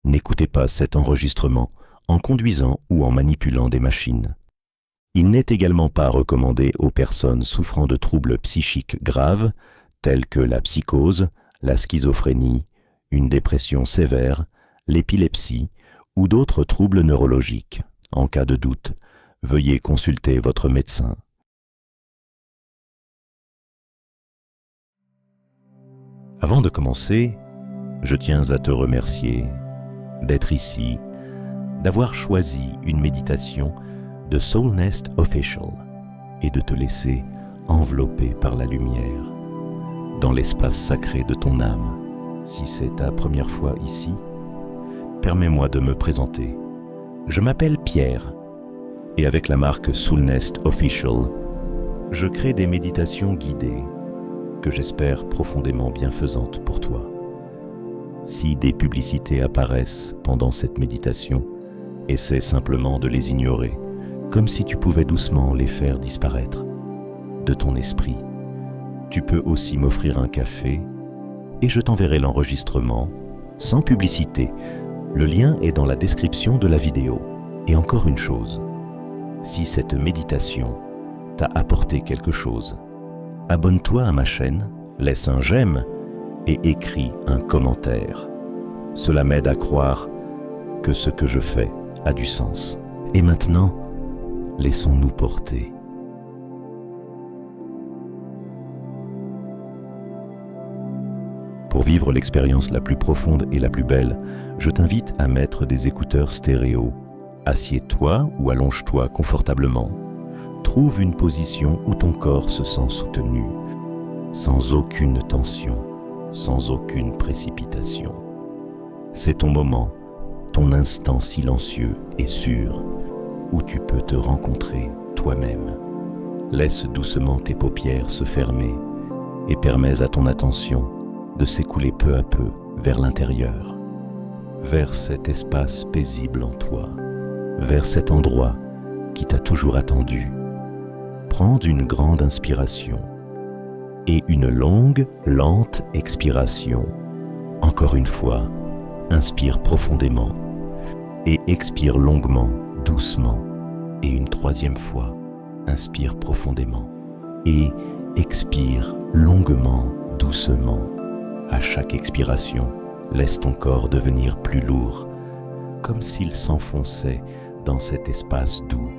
N'écoutez pas cet enregistrement en conduisant ou en manipulant des machines. Il n'est également pas recommandé aux personnes souffrant de troubles psychiques graves tels que la psychose, la schizophrénie, une dépression sévère, l'épilepsie ou d'autres troubles neurologiques. En cas de doute, veuillez consulter votre médecin. Avant de commencer, je tiens à te remercier d'être ici, d'avoir choisi une méditation de Soulnest Official et de te laisser envelopper par la lumière dans l'espace sacré de ton âme. Si c'est ta première fois ici, permets-moi de me présenter. Je m'appelle Pierre et avec la marque Soulnest Official, je crée des méditations guidées que j'espère profondément bienfaisantes pour toi. Si des publicités apparaissent pendant cette méditation, essaie simplement de les ignorer, comme si tu pouvais doucement les faire disparaître de ton esprit. Tu peux aussi m'offrir un café et je t'enverrai l'enregistrement sans publicité. Le lien est dans la description de la vidéo. Et encore une chose, si cette méditation t'a apporté quelque chose, abonne-toi à ma chaîne, laisse un j'aime et écris un commentaire. Cela m'aide à croire que ce que je fais a du sens. Et maintenant, laissons-nous porter. Pour vivre l'expérience la plus profonde et la plus belle, je t'invite à mettre des écouteurs stéréo. Assieds-toi ou allonge-toi confortablement. Trouve une position où ton corps se sent soutenu, sans aucune tension, sans aucune précipitation. C'est ton moment, ton instant silencieux et sûr, où tu peux te rencontrer toi-même. Laisse doucement tes paupières se fermer et permets à ton attention de s'écouler peu à peu vers l'intérieur, vers cet espace paisible en toi, vers cet endroit qui t'a toujours attendu. Prends une grande inspiration et une longue, lente expiration. Encore une fois, inspire profondément et expire longuement, doucement. Et une troisième fois, inspire profondément et expire longuement, doucement. À chaque expiration, laisse ton corps devenir plus lourd, comme s'il s'enfonçait dans cet espace doux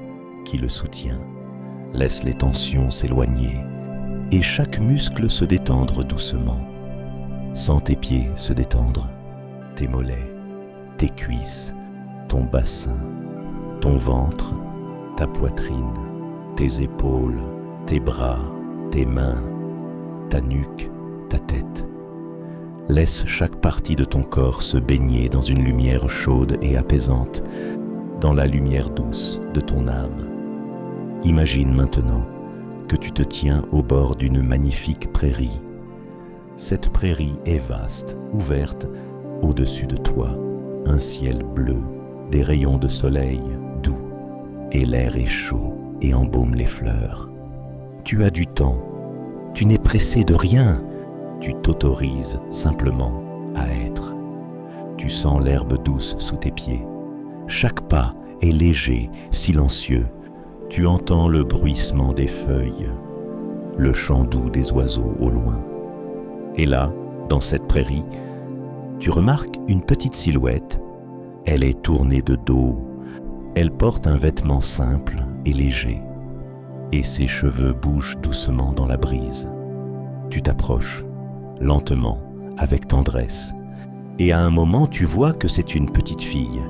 qui le soutient. Laisse les tensions s'éloigner et chaque muscle se détendre doucement. Sens tes pieds se détendre, tes mollets, tes cuisses, ton bassin, ton ventre, ta poitrine, tes épaules, tes bras, tes mains, ta nuque, ta tête. Laisse chaque partie de ton corps se baigner dans une lumière chaude et apaisante, dans la lumière douce de ton âme. Imagine maintenant que tu te tiens au bord d'une magnifique prairie. Cette prairie est vaste, ouverte, au-dessus de toi, un ciel bleu, des rayons de soleil doux, et l'air est chaud et embaume les fleurs. Tu as du temps, tu n'es pressé de rien, tu t'autorises simplement à être. Tu sens l'herbe douce sous tes pieds. Chaque pas est léger, silencieux. Tu entends le bruissement des feuilles, le chant doux des oiseaux au loin. Et là, dans cette prairie, tu remarques une petite silhouette. Elle est tournée de dos. Elle porte un vêtement simple et léger. Et ses cheveux bougent doucement dans la brise. Tu t'approches, lentement, avec tendresse. Et à un moment, tu vois que c'est une petite fille.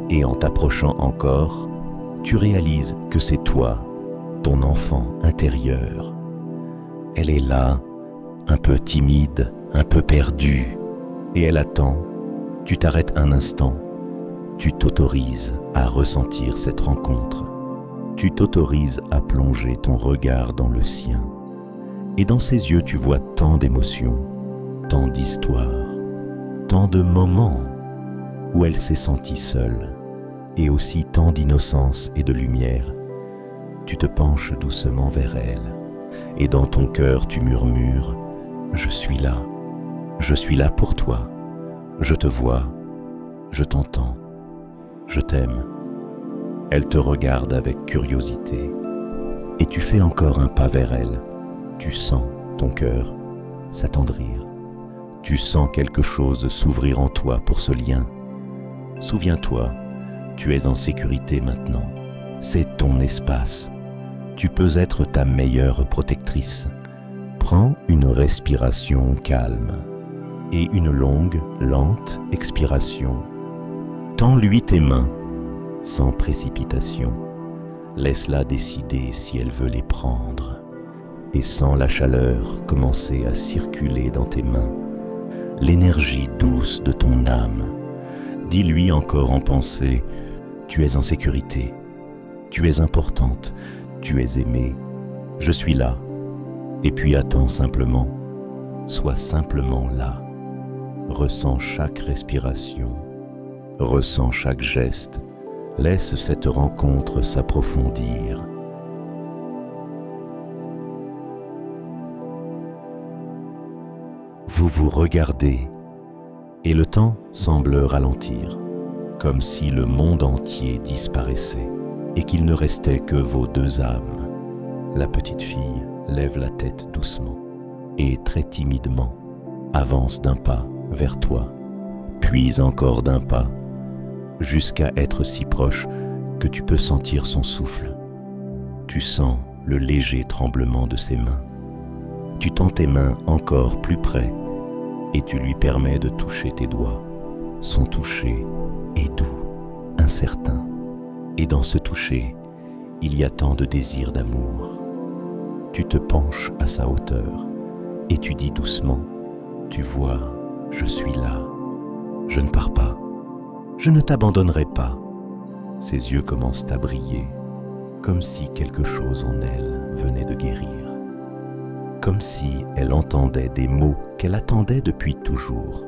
Et en t'approchant encore, tu réalises que c'est toi, ton enfant intérieur. Elle est là, un peu timide, un peu perdue. Et elle attend. Tu t'arrêtes un instant. Tu t'autorises à ressentir cette rencontre. Tu t'autorises à plonger ton regard dans le sien. Et dans ses yeux, tu vois tant d'émotions, tant d'histoires, tant de moments où elle s'est sentie seule, et aussi tant d'innocence et de lumière. Tu te penches doucement vers elle, et dans ton cœur tu murmures « Je suis là pour toi, je te vois, Je t'entends. Je t'aime. Elle te regarde avec curiosité. Et tu fais encore un pas vers elle. Tu sens ton cœur s'attendrir. Tu sens quelque chose s'ouvrir en toi pour ce lien. Souviens-toi, tu es en sécurité maintenant. C'est ton espace. Tu peux être ta meilleure protectrice. Prends une respiration calme et une longue, lente expiration. Tends-lui tes mains, sans précipitation. Laisse-la décider si elle veut les prendre. Et sens la chaleur commencer à circuler dans tes mains. L'énergie douce de ton âme. Dis-lui encore en pensée, tu es en sécurité. Tu es importante, tu es aimée. Je suis là. Et puis attends simplement. Sois simplement là. Ressens chaque respiration. Ressens chaque geste. Laisse cette rencontre s'approfondir. Vous vous regardez et le temps semble ralentir, comme si le monde entier disparaissait et qu'il ne restait que vos deux âmes. La petite fille lève la tête doucement et très timidement avance d'un pas vers toi, puis encore d'un pas, jusqu'à être si proche que tu peux sentir son souffle. Tu sens le léger tremblement de ses mains. Tu tends tes mains encore plus près et tu lui permets de toucher tes doigts. Son toucher est doux, incertain, et dans ce toucher, il y a tant de désir d'amour. Tu te penches à sa hauteur et tu dis doucement, tu vois, je suis là, je ne pars pas, je ne t'abandonnerai pas. Ses yeux commencent à briller, comme si quelque chose en elle venait de guérir. Comme si elle entendait des mots qu'elle attendait depuis toujours.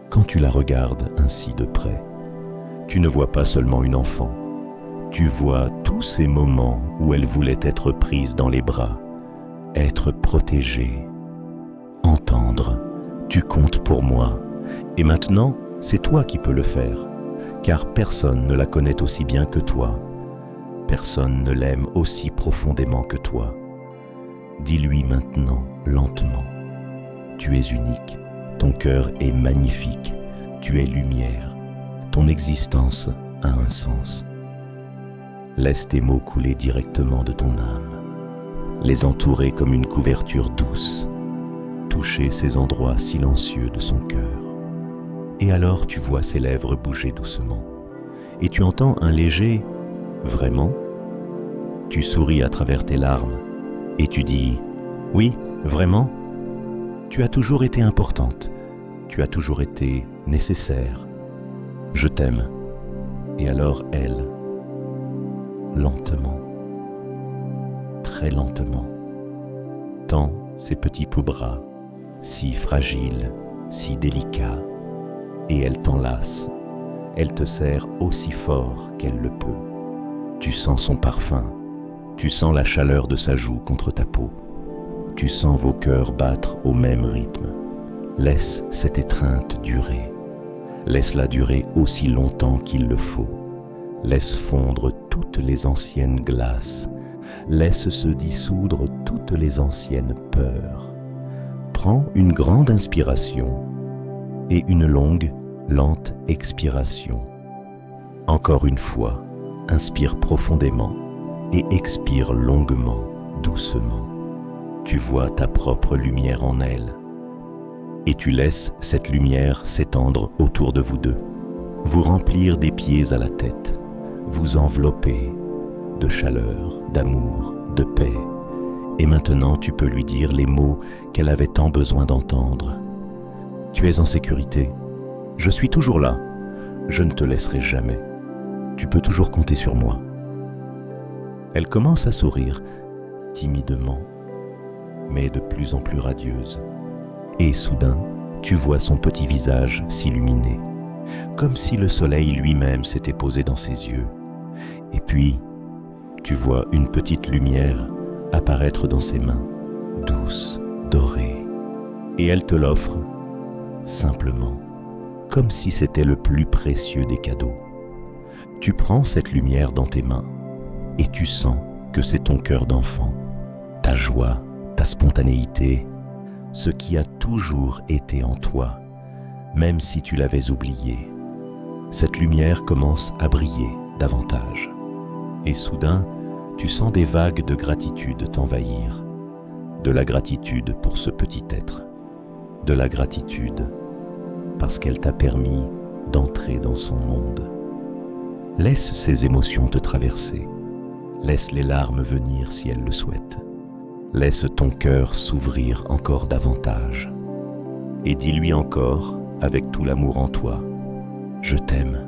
Quand tu la regardes ainsi de près, tu ne vois pas seulement une enfant, tu vois tous ces moments où elle voulait être prise dans les bras, être protégée, entendre, tu comptes pour moi, et maintenant c'est toi qui peux le faire, car personne ne la connaît aussi bien que toi, personne ne l'aime aussi profondément que toi. Dis-lui maintenant, lentement, tu es unique, ton cœur est magnifique, tu es lumière, ton existence a un sens. Laisse tes mots couler directement de ton âme, les entourer comme une couverture douce, toucher ces endroits silencieux de son cœur. Et alors tu vois ses lèvres bouger doucement, et tu entends un léger « Vraiment ?» Tu souris à travers tes larmes, et tu dis « Oui, vraiment, tu as toujours été importante, tu as toujours été nécessaire, je t'aime. » Et alors elle, lentement, très lentement, tend ses petits peaux bras, si fragiles, si délicats, et elle t'enlace, elle te serre aussi fort qu'elle le peut. Tu sens son parfum, tu sens la chaleur de sa joue contre ta peau. Tu sens vos cœurs battre au même rythme. Laisse cette étreinte durer. Laisse-la durer aussi longtemps qu'il le faut. Laisse fondre toutes les anciennes glaces. Laisse se dissoudre toutes les anciennes peurs. Prends une grande inspiration et une longue, lente expiration. Encore une fois, inspire profondément et expire longuement, doucement. Tu vois ta propre lumière en elle. Et tu laisses cette lumière s'étendre autour de vous deux, vous remplir des pieds à la tête, vous envelopper de chaleur, d'amour, de paix. Et maintenant tu peux lui dire les mots qu'elle avait tant besoin d'entendre. Tu es en sécurité. Je suis toujours là. Je ne te laisserai jamais. Tu peux toujours compter sur moi. Elle commence à sourire, timidement, mais de plus en plus radieuse. Et soudain, tu vois son petit visage s'illuminer, comme si le soleil lui-même s'était posé dans ses yeux. Et puis, tu vois une petite lumière apparaître dans ses mains, douce, dorée, et elle te l'offre, simplement, comme si c'était le plus précieux des cadeaux. Tu prends cette lumière dans tes mains et tu sens que c'est ton cœur d'enfant, ta joie, ta spontanéité, ce qui a toujours été en toi, même si tu l'avais oublié. Cette lumière commence à briller davantage. Et soudain, tu sens des vagues de gratitude t'envahir. De la gratitude pour ce petit être. De la gratitude parce qu'elle t'a permis d'entrer dans son monde. Laisse ces émotions te traverser. Laisse les larmes venir si elles le souhaitent. Laisse ton cœur s'ouvrir encore davantage. Et dis-lui encore, avec tout l'amour en toi, « Je t'aime.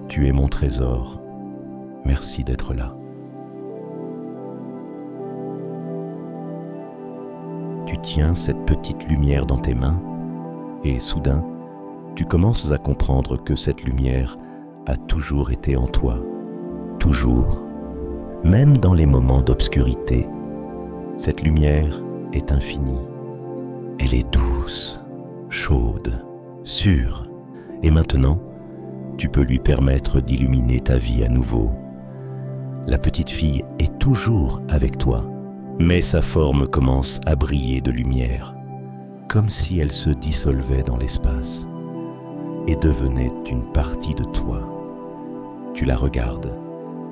Tu es mon trésor. Merci d'être là. » Tu tiens cette petite lumière dans tes mains et soudain, tu commences à comprendre que cette lumière a toujours été en toi. Toujours. Même dans les moments d'obscurité, cette lumière est infinie. Elle est douce, chaude, sûre. Et maintenant, tu peux lui permettre d'illuminer ta vie à nouveau. La petite fille est toujours avec toi, mais sa forme commence à briller de lumière, comme si elle se dissolvait dans l'espace et devenait une partie de toi. Tu la regardes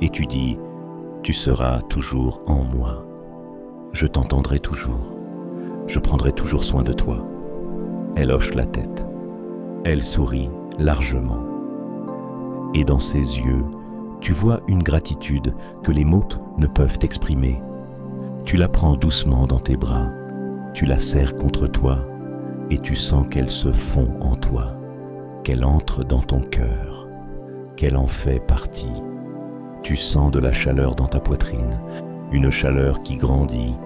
et tu dis « Tu seras toujours en moi. Je t'entendrai toujours. Je prendrai toujours soin de toi. » Elle hoche la tête. Elle sourit largement. Et dans ses yeux, tu vois une gratitude que les mots ne peuvent exprimer. Tu la prends doucement dans tes bras, tu la serres contre toi et tu sens qu'elle se fond en toi, qu'elle entre dans ton cœur, qu'elle en fait partie. Tu sens de la chaleur dans ta poitrine, une chaleur qui grandit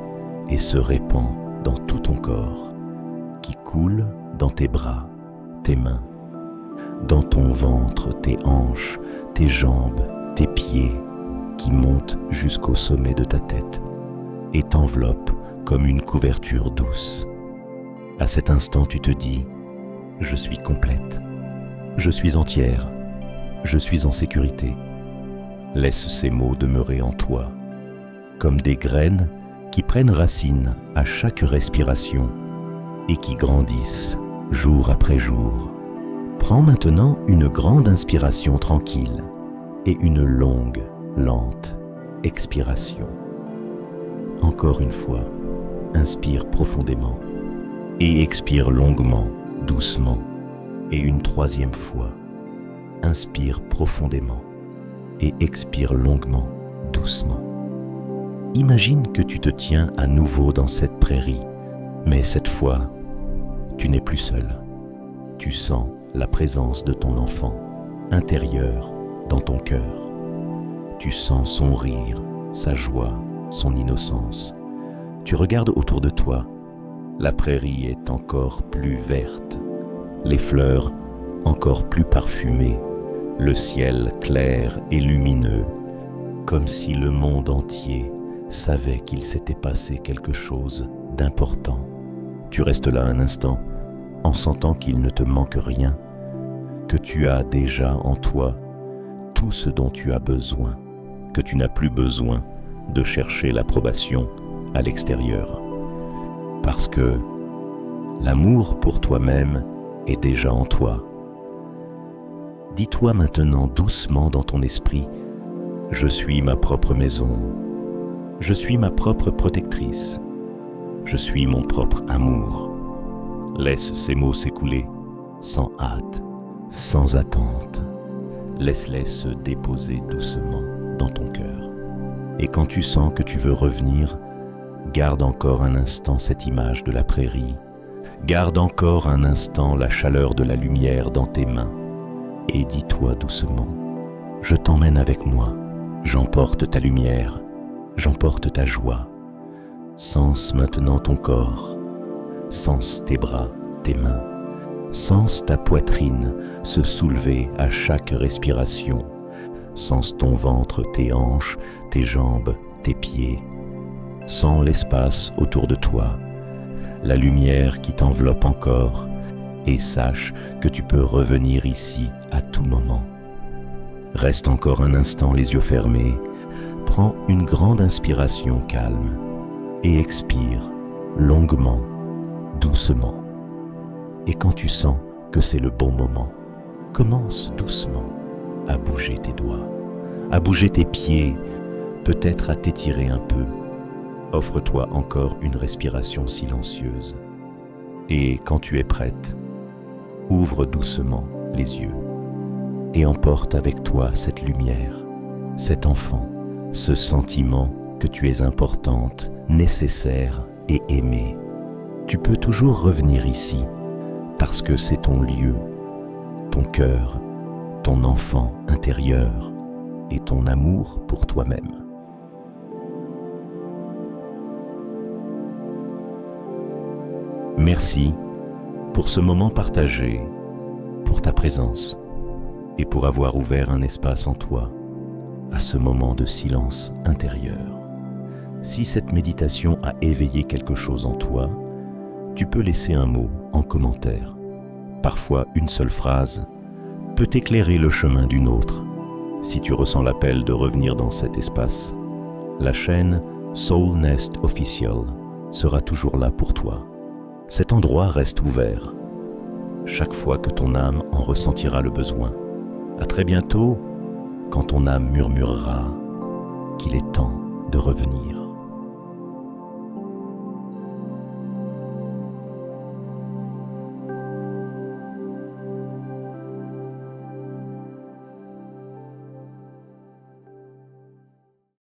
et se répand dans tout ton corps, qui coule dans tes bras, tes mains, dans ton ventre, tes hanches, tes jambes, tes pieds, qui montent jusqu'au sommet de ta tête et t'enveloppe comme une couverture douce. À cet instant, tu te dis « Je suis complète, je suis entière, je suis en sécurité ». Laisse ces mots demeurer en toi, comme des graines qui prennent racine à chaque respiration et qui grandissent jour après jour. Prends maintenant une grande inspiration tranquille et une longue, lente expiration. Encore une fois, inspire profondément et expire longuement, doucement. Et une troisième fois, inspire profondément et expire longuement, doucement. Imagine que tu te tiens à nouveau dans cette prairie, mais cette fois, tu n'es plus seul. Tu sens la présence de ton enfant intérieur dans ton cœur. Tu sens son rire, sa joie, son innocence. Tu regardes autour de toi. La prairie est encore plus verte, les fleurs encore plus parfumées, le ciel clair et lumineux, comme si le monde entier savait qu'il s'était passé quelque chose d'important. Tu restes là un instant, en sentant qu'il ne te manque rien, que tu as déjà en toi tout ce dont tu as besoin, que tu n'as plus besoin de chercher l'approbation à l'extérieur. Parce que l'amour pour toi-même est déjà en toi. Dis-toi maintenant doucement dans ton esprit, « Je suis ma propre maison, je suis ma propre protectrice, je suis mon propre amour. » Laisse ces mots s'écouler, sans hâte, sans attente. Laisse-les se déposer doucement dans ton cœur. Et quand tu sens que tu veux revenir, garde encore un instant cette image de la prairie. Garde encore un instant la chaleur de la lumière dans tes mains. Et dis-toi doucement, « Je t'emmène avec moi. J'emporte ta lumière. J'emporte ta joie. Sens maintenant ton corps. Sens tes bras, tes mains. Sens ta poitrine se soulever à chaque respiration. Sens ton ventre, tes hanches, tes jambes, tes pieds. Sens l'espace autour de toi, la lumière qui t'enveloppe encore et sache que tu peux revenir ici à tout moment. Reste encore un instant les yeux fermés, prends une grande inspiration calme et expire longuement, doucement. Et quand tu sens que c'est le bon moment, commence doucement à bouger tes doigts, à bouger tes pieds, peut-être à t'étirer un peu. Offre-toi encore une respiration silencieuse. Et quand tu es prête, ouvre doucement les yeux et emporte avec toi cette lumière, cet enfant, ce sentiment que tu es importante, nécessaire et aimée. Tu peux toujours revenir ici parce que c'est ton lieu, ton cœur, ton enfant intérieur et ton amour pour toi-même. Merci pour ce moment partagé, pour ta présence et pour avoir ouvert un espace en toi à ce moment de silence intérieur. Si cette méditation a éveillé quelque chose en toi, tu peux laisser un mot en commentaire. Parfois, une seule phrase peut éclairer le chemin d'une autre. Si tu ressens l'appel de revenir dans cet espace, la chaîne Soul Nest Official sera toujours là pour toi. Cet endroit reste ouvert chaque fois que ton âme en ressentira le besoin. À très bientôt, quand ton âme murmurera qu'il est temps de revenir.